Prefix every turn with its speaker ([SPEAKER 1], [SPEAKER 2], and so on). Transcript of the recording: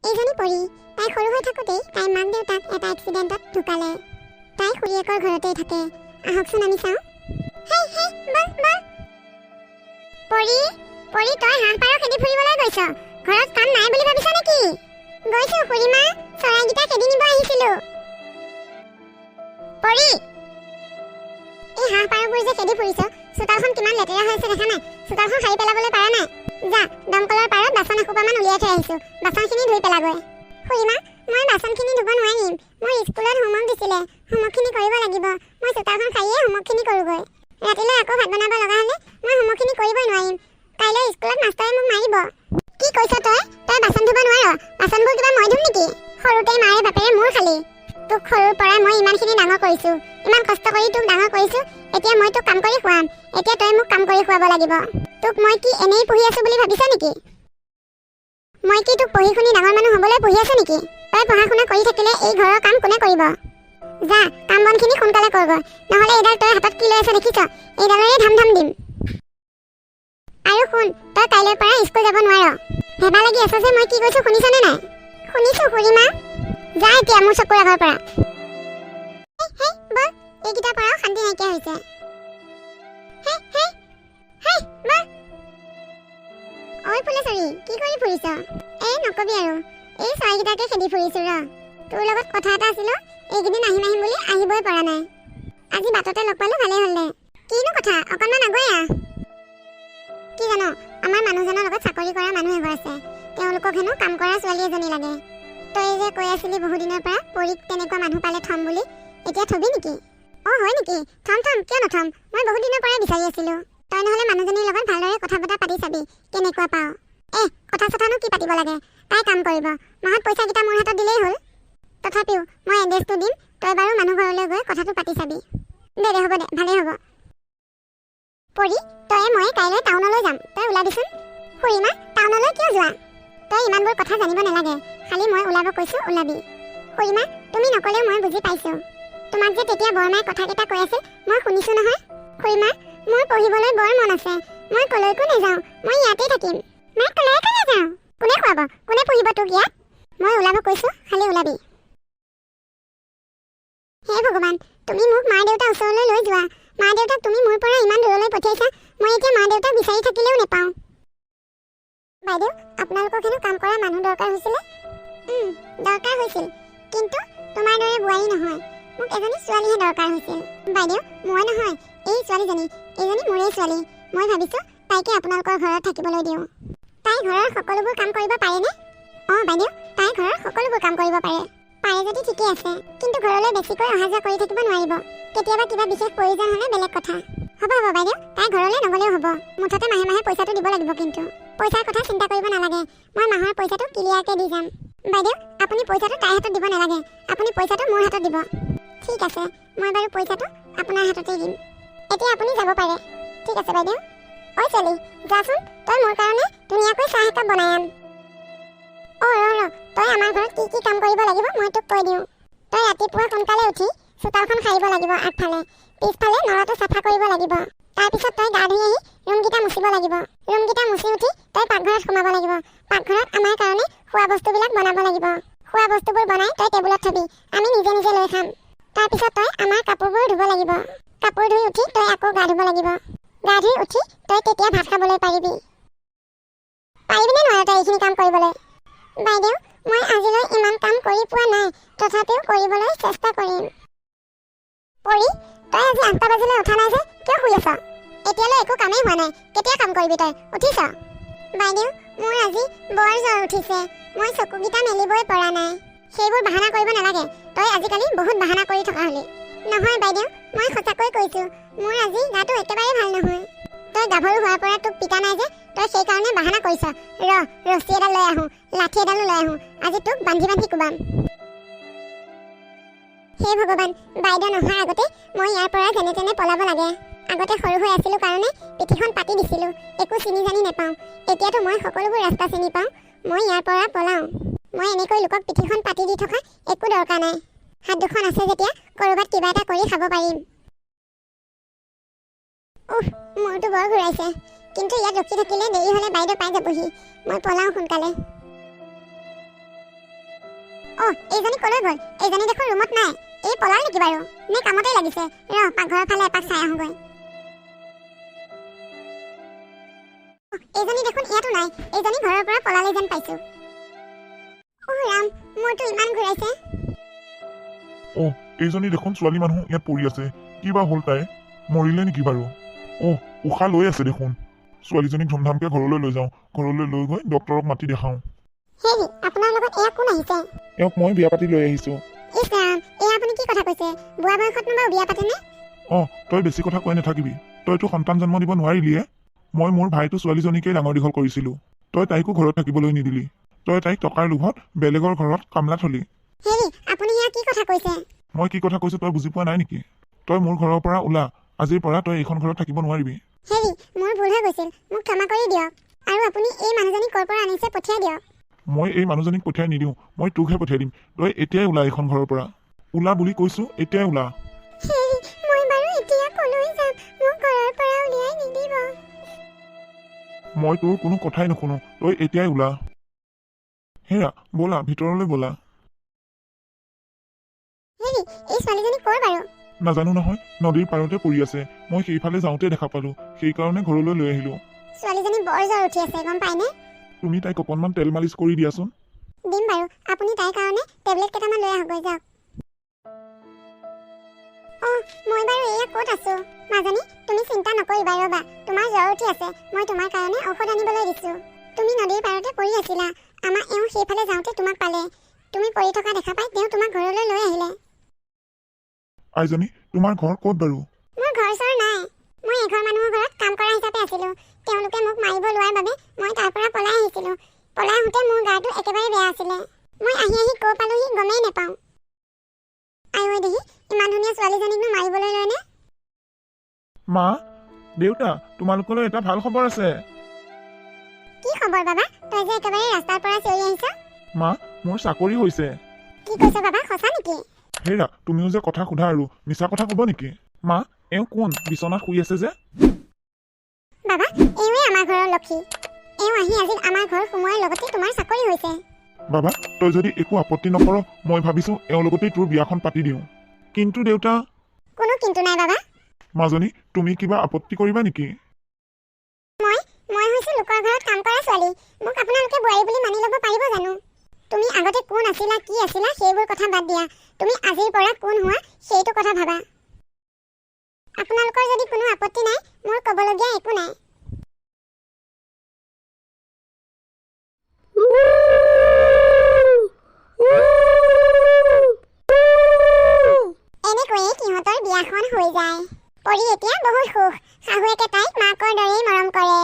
[SPEAKER 1] এইজনী পৰি তাই সৰু হৈ থাকোঁতেই তাইৰ মাক দেউতাক এটা এক্সিডেণ্টত ঢুকালে। তাই খুৰীয়েকৰ ঘৰতেই থাকে। আহকচোন আমি চাওঁ। হেই হেই বল বল। পৰি পৰি তই হাঁহ পাৰ খেদি ফুৰিবলৈ গৈছ? ঘৰত কাম নাই বুলি ভাবিছ নেকি? গৈছো খুৰীমা, চৰাইকেইটা খেদি নিব আহিছিলো। পৰি এই হাঁহ পাৰবোৰ যে খেদি ফুৰিছ, চোতালখন কিমান লেতেৰা হৈ আছে দেখা নাই? চোতালখন সাৰি পেলাবলৈ পাৰা নাই? যা দমকলৰ পাৰত বাচন এসোপামান উলিয়াই থৈ আহিছো, বাচনখিনি ধুই পেলাগৈ। খুৰীমা, মই বাচনখিনি ধুব নোৱাৰিম। মোৰ স্কুলত হোমৱৰ্ক দিছিলে, হোমৱৰ্কখিনি কৰিব লাগিব। মই চোতালখন সাৰিয়ে হোমৱৰ্কখিনি কৰোঁগৈ। ৰাতিলৈ আকৌ ভাত বনাব লগা হ'লে মই হোমৱৰ্কখিনি কৰিবই নোৱাৰিম। কাইলৈ স্কুলত মাষ্টৰে মোক মাৰিব। কি কৈছ তই? তই বাচন ধুব নোৱাৰ? বাচনবোৰ কিবা মই ধুম নেকি? সৰুতেই মাৰে বাপেৰে মোৰ খালি। তোক সৰুৰ পৰাই মই ইমানখিনি ডাঙৰ কৰিছোঁ, ইমান কষ্ট কৰি তোক ডাঙৰ কৰিছোঁ। এতিয়া মই তোক কাম কৰি খুৱাম। এতিয়া তই মোক কাম কৰি খুৱাব লাগিব। তোক মই কি এনেই পঢ়ি আছোঁ বুলি ভাবিছ নেকি? মই কি তোক পঢ়ি শুনি ডাঙৰ মানুহ হ'বলৈ পঢ়ি আছোঁ নেকি? তই পঢ়া শুনা কৰি থাকিলে এই ঘৰৰ কাম কোনে কৰিব? যা কাম বনখিনি সোনকালে কৰগৈ, নহ'লে এইডাল তই হাতত কি লৈ আছ দেখিছ? এইডালেৰে ধাম ধাম দিম। আৰু শুন, তই কাইলৈৰ পৰা স্কুল যাব নোৱাৰ। ভেবা লাগি আছ যে মই কি কৈছোঁ শুনিছনে নাই? শুনিছোঁ খুৰীমা। যা এতিয়া মোৰ চকুৰ আগৰ পৰা। হেই বল, এইকেইটাৰ পৰাও শান্তি নাইকিয়া হৈছে। হেই হেই হেই বল। ঐ ফুলেশ্বৰী, কি কৰি ফুৰিছ? এই নকবি আৰু, এই চৰাইকেইটাকে খেদি ফুৰিছোঁ ৰ। তোৰ লগত কথা এটা আছিল, এইকেইদিন আহিম আহিম বুলি আহিবই পৰা নাই। আজি বাটতে লগ পালোঁ, ভালেই হ'ল দে। কিনো কথা, অকণমান আগুৱাই আহ। কি জান, আমাৰ মানুহজনৰ লগত চাকৰি কৰা মানুহ এঘৰ আছে। তেওঁলোকক হেনো কাম কৰা ছোৱালী এজনী লাগে। তই যে কৈ আছিলি বহুদিনৰ পৰা পৰীক তেনেকুৱা মানুহ পালে থ'ম বুলি, এতিয়া থবি নেকি? অঁ হয় নেকি? থ'ম থ'ম, কিয় নথ'ম? মই বহুত দিনৰ পৰাই বিচাৰি আছিলোঁ। তই নহ'লে মানুহজনীৰ লগত ভালদৰে কথা বতৰা পাতি চাবি, কেনেকুৱা পাওঁ। কথা চথানো কি পাতিব লাগে, তাই কাম কৰিব। মাহত পইচাকেইটা মোৰ হাতত দিলেই হ'ল। তথাপিও মই এড্ৰেছটো দিম, তই বাৰু মানুহ ঘৰলৈ গৈ কথাটো পাতি চাবি। দে দে হ'ব দে, ভালেই হ'ব। পৰি তই মই কাইলৈ টাউনলৈ যাম, তই ওলাবিচোন। খুৰীমা, টাউনলৈ কিয় যোৱা? তই ইমানবোৰ কথা জানিব নালাগে, খালি মই ওলাব কৈছোঁ, ওলাবি। খুৰীমা, তুমি নক'লেও মই বুজি পাইছোঁ। তোমাক যে তেতিয়া বৰমাই কথাকেইটা কৈ আছিল, মই শুনিছোঁ নহয়। খুৰীমা, মোৰ পঢ়িবলৈ বৰ মন আছে। মই কলৈকো নাযাওঁ, মই ইয়াতেই থাকিম। মই কলৈকো নাযাওঁ। কোনে খুৱাব, কোনে পঢ়িব তোক ইয়াত? মই ওলাব কৈছোঁ, খালি ওলাবি। হে ভগৱান, তুমি মোক মা দেউতাৰ ওচৰলৈ লৈ যোৱা। মা দেউতাক তুমি মোৰ পৰা ইমান দূৰলৈ পঠিয়াইছা, মই এতিয়া মা দেউতাক বিচাৰি থাকিলেও নেপাওঁ। বাইদেউ, আপোনালোকক হেনো কাম কৰা মানুহ দৰকাৰ হৈছিলে? দৰকাৰ হৈছিল, কিন্তু তোমাৰ দৰে বোৱাৰী নহয়, মোক এজনী ছোৱালীহে দৰকাৰ হৈছিল। বাইদেউ, মই নহয়, এই ছোৱালীজনী, এইজনী মোৰেই ছোৱালী। মই ভাবিছোঁ তাইকে আপোনালোকৰ ঘৰত থাকিবলৈ দিওঁ। তাই ঘৰৰ সকলোবোৰ কাম কৰিব পাৰেনে? অঁ বাইদেউ, তাই ঘৰৰ সকলোবোৰ কাম কৰিব পাৰে। পাৰে যদি ঠিকেই আছে, কিন্তু ঘৰলৈ বেছিকৈ অহা যোৱা কৰি থাকিব নোৱাৰিব। কেতিয়াবা কিবা বিশেষ প্ৰয়োজন হ'লে বেলেগ কথা। হ'ব হ'ব বাইদেউ, তাই ঘৰলৈ নগ'লেও হ'ব। মুঠতে মাহে মাহে পইচাটো দিব লাগিব। কিন্তু পইচাৰ কথা চিন্তা কৰিব নালাগে, মই মাহৰ পইচাটো ক্লিয়াৰকৈ দি যাম। বাইদেউ, আপুনি পইচাটো তাইৰ হাতত দিব নালাগে, আপুনি পইচাটো মোৰ হাতত দিব। ঠিক আছে, মই বাৰু পইচাটো আপোনাৰ হাততেই দিম। এতিয়া আপুনি যাব পাৰে। ঠিক আছে বাইদেউ। ঐ ছোৱালী, যাচোন, তই মোৰ কাৰণে ধুনীয়াকৈ চাহ একাপ বনাই আন। অঁ ৰ, তই আমাৰ ঘৰত কি কি কাম কৰিব লাগিব মই তোক কৈ দিওঁ। তই ৰাতিপুৱা সোনকালে উঠি চোতালখন সাৰিব লাগিব আগফালে, পিছফালে নৰাটো চাফা কৰিব লাগিব। তাৰপিছত তই গা ধুই আহি ৰুমকেইটা মুচিব লাগিব। ৰুমকেইটা মুচি উঠি তই পাকঘৰত সোমাব লাগিব। পাকঘৰত আমাৰ কাৰণে খোৱা বস্তুবিলাক বনাব লাগিব। খোৱা বস্তুবোৰ বনাই তই টেবুলত থবি, আমি নিজে নিজে লৈ খাম। তাৰপিছত তই আমাৰ কাপোৰবোৰ ধুব লাগিব। কাপোৰ ধুই উঠি তই আকৌ গা ধুব লাগিব। গা ধুই উঠি তই তেতিয়া ভাত খাবলৈ পাৰিবি। পাৰিবিনে নোৱাৰ তই এইখিনি কাম কৰিবলৈ? বাইদেউ, মই আজিলৈ ইমান কাম কৰি পোৱা নাই, তথাপিও কৰিবলৈ চেষ্টা কৰিম। পৰি, তই আজি 8টা বাজিলৈ উঠা নাই যে, কিয় শুই আছ? এতিয়ালৈ একো কামেই হোৱা নাই, কেতিয়া কাম কৰিবি তই? উঠিছ? বাইদেউ, মোৰ আজি বৰ জ্বৰ উঠিছে, মই চকুকেইটা মেলিবই পৰা নাই। সেইবোৰ বাহানা কৰিব নালাগে, তই আজিকালি বহুত বাহানা কৰি থকা হলি। নহয় বাইদেউ, মই সঁচাকৈ কৈছোঁ, মোৰ আজি গাটো একেবাৰে ভাল নহয়। তই গাভৰু হোৱাৰ পৰা তোক পিতা নাই যে, তই সেইকাৰণে বাহানা কৰিছ। ৰছী এডাল লৈ আহোঁ, লাঠি এডালো লৈ আহোঁ, আজি তোক বান্ধি বান্ধি কোবাম। হে ভগৱান, বাইদেউ নহাৰ আগতে মই ইয়াৰ পৰা যেনে তেনে পলাব লাগে। আগতে সৰু হৈ আছিলোঁ কাৰণে পিঠিখন পাতি দিছিলোঁ, একো চিনি জানি নেপাওঁ। এতিয়াতো মই সকলোবোৰ ৰাস্তা চিনি পাওঁ, মই ইয়াৰ পৰা পলাওঁ। মই এনেকৈ লোকক পিঠিখন পাতি দি থকা একো দৰকাৰ নাই। হাত দুখন আছে যেতিয়া ক'ৰবাত কিবা এটা কৰি খাব পাৰিম। মূৰটো বৰ ঘূৰাইছে, কিন্তু ইয়াত ৰখি থাকিলে দেৰি হ'লে বাইদেউ পাই যাবহি। মই পলাওঁ সোনকালে। এইজনী কলৈ গ'ল? এইজনী দেখোন ৰুমত নাই। এই পলাল নেকি বাৰু? নে কামতে লাগিছে? পাকঘৰৰ ফালে এপাক চাই আহোঁগৈ। এইজনী দেখোন ইয়াতো নাই। এইজনী ঘৰৰ পৰা পলালে যেন পাইছোঁ। ৰাম, মোৰতো ইমান ঘূৰাইছে।
[SPEAKER 2] এইজনী দেখোন ছোৱালী মানুহ ইয়াত পৰি আছে। কিবা হ'ল তাই? মৰিলে নেকি বাৰু? উশাহ লৈ আছে দেখোন। ছোৱালীজনীক ধুমধামকে ঘৰলৈ লৈ যাওঁ। ঘৰলৈ লৈ গৈ ডক্তৰক মাতি দেখাওঁ।
[SPEAKER 1] হেৰি, আপোনাৰ লগত এয়া কোন আহিছে?
[SPEAKER 2] এওঁক মই বিয়া পাতি লৈ আহিছোঁ।
[SPEAKER 1] ইছ ৰাম, এয়া আপুনি কি কথা কৈছে? বুঢ়া বয়সতনো বাৰু বিয়া পাতেনে?
[SPEAKER 2] তই বেছি কথা কৈ নাথাকিবি। তইতো সন্তান জন্ম দিব নোৱাৰিলিয়ে। মই মোৰ ভাইটো ছোৱালীজনীকেই ডাঙৰ দীঘল কৰিছিলোঁ। তই তাইকো ঘৰত থাকিবলৈ নিদিলি। তই তাইক টকাৰ লোভত বেলেগৰ ঘৰত কামলা থলি।
[SPEAKER 1] হেৰি, আপুনি এয়া কি কথা কৈছে?
[SPEAKER 2] মই কি কথা কৈছোঁ তই বুজি পোৱা নাই নেকি? তই মোৰ ঘৰৰ পৰা ওলা। আজিৰ পৰা তই এইখন ঘৰত থাকিব নোৱাৰিবি।
[SPEAKER 1] হেৰি, মোৰ ভুল হৈ গৈছিল। মোক ক্ষমা কৰি দিয়ক। আৰু আপুনি এই মানুহজনীক ক'ৰ পৰা আনিছে পঠিয়াই দিয়ক।
[SPEAKER 2] মই এই মানুহজনীক পঠিয়াই নিদিওঁ। মই তোকহে পঠিয়াই দিম। তই এতিয়াই ওলা এইখন ঘৰৰ পৰা। ওলা বুলি কৈছোঁ, এতিয়াই ওলা।
[SPEAKER 1] হেৰি, মই বাৰু এতিয়া কলৈ যাম? মোক ঘৰৰ পৰা উলিয়াই নিদিব।
[SPEAKER 2] মই তোৰ কোনো কথাই নুশুনো। তই এতিয়াই ওলা। হেৰা, ব'লা ভিতৰলৈ ব'লা।
[SPEAKER 1] হেৰি, এই ছোৱালীজনী ক'ৰ বাৰু?
[SPEAKER 2] নাজানো নহয়, নদীৰ পাৰতে পৰি আছে। মই সেইফালে যাওঁতে দেখা পালোঁ। সেইকাৰণে ঘৰলৈ লৈ আহিলোঁ।
[SPEAKER 1] ছোৱালীজনী বৰ জ্বৰ উঠি আছে, গম পায়নে?
[SPEAKER 2] তুমি তাইক অকণমান তেল মালিচ কৰি দিয়াচোন।
[SPEAKER 1] দিম বাৰু। আপুনি তাইৰ কাৰণে টেবলেট কেইটামান লৈ আহকগৈ, যাওক। মই বাৰু এয়া ক'ত আছোঁ? মাজনী, তুমি চিন্তা নকৰিবা, ৰ'বা। তোমাৰ জ্বৰ উঠি আছে। মই তোমাৰ কাৰণে ঔষধ আনিবলৈ দিছোঁ। তুমি নদীৰ পাৰতে পৰি আছিলা। আমাৰ এওঁ সেইফালে যাওঁতে তোমাক পালে। তুমি পৰি থকা দেখা পাই তেওঁ তোমাক ঘৰলৈ লৈ আহিলে।
[SPEAKER 2] আইজনী, তোমাৰ ঘৰ ক'ত বাৰু?
[SPEAKER 1] মোৰ ঘৰ চৰ নাই। মই এঘৰ মানুহৰ ঘৰত কাম কৰা হিচাপে আছিলোঁ। তেওঁলোকে মোক মাৰিব লোৱাৰ বাবে মই তাৰ পৰা পলাই আহিছিলোঁ। পলাই আহোঁতে মোৰ গাটো একেবাৰে বেয়া আছিলে। মই আহি ক'ৰ পালোহি গমেই নাপাওঁ। আই দেহি, ইমান ধুনীয়া ছোৱালীজনীকনো মাৰিবলৈ লয়নে?
[SPEAKER 2] মা, দেউতা, তোমালোকলৈ এটা ভাল খবৰ আছে।
[SPEAKER 1] কি খবৰ বাবা? তই যে একেবাৰে ৰাস্তাৰ পৰা চিঞৰি আহিছ।
[SPEAKER 2] মা, মোৰ চাকৰি হৈছে।
[SPEAKER 1] কি কৈছ বাবা, সঁচা নেকি?
[SPEAKER 2] হেৰা, তুমিও যে কথা সোধা আৰু মিছা কথা ক'ব নেকি? মা, এওঁ কোন বিচনাত শুই আছে যে?
[SPEAKER 1] বাবা, এওঁৱে আমাৰ ঘৰৰ লক্ষী। এওঁ আহি আজি আমাৰ ঘৰ সোমোৱাৰ লগতে তোমাৰ চাকৰি হৈছে।
[SPEAKER 2] বাবা, তই যদি একো আপত্তি নকৰ, মই ভাবিছোঁ এওঁৰ লগতেই তোৰ বিয়াখন পাতি দিওঁ। কিন্তু দেউতা।
[SPEAKER 1] কোনো কিন্তু নাই বাবা।
[SPEAKER 2] মাজনী, তুমি কিবা আপত্তি কৰিবা নেকি?
[SPEAKER 1] মই হৈছোঁ লোকৰ ঘৰত কাম কৰা ছোৱালী। মোক আপোনালোকে বোৱাৰী বুলি মানি ল'ব পাৰিব জানো? তুমি আগতে কোন আছিলা, কি আছিলা, সেইবোৰ কথা বাদ দিয়া। তুমি আজিৰ পৰা কোন হোৱা সেইটো কথা ভাবা। আপোনালোকৰ যদি কোনো আপত্তি নাই, মোৰ ক'বলগীয়া একো নাই। এনেকৈয়ে সিহঁতৰ বিয়াখন হৈ যায়। পৰি এতিয়া বহুত সুখ। শাহুৱেকে তাইক মাকৰ দৰেই মৰম কৰে।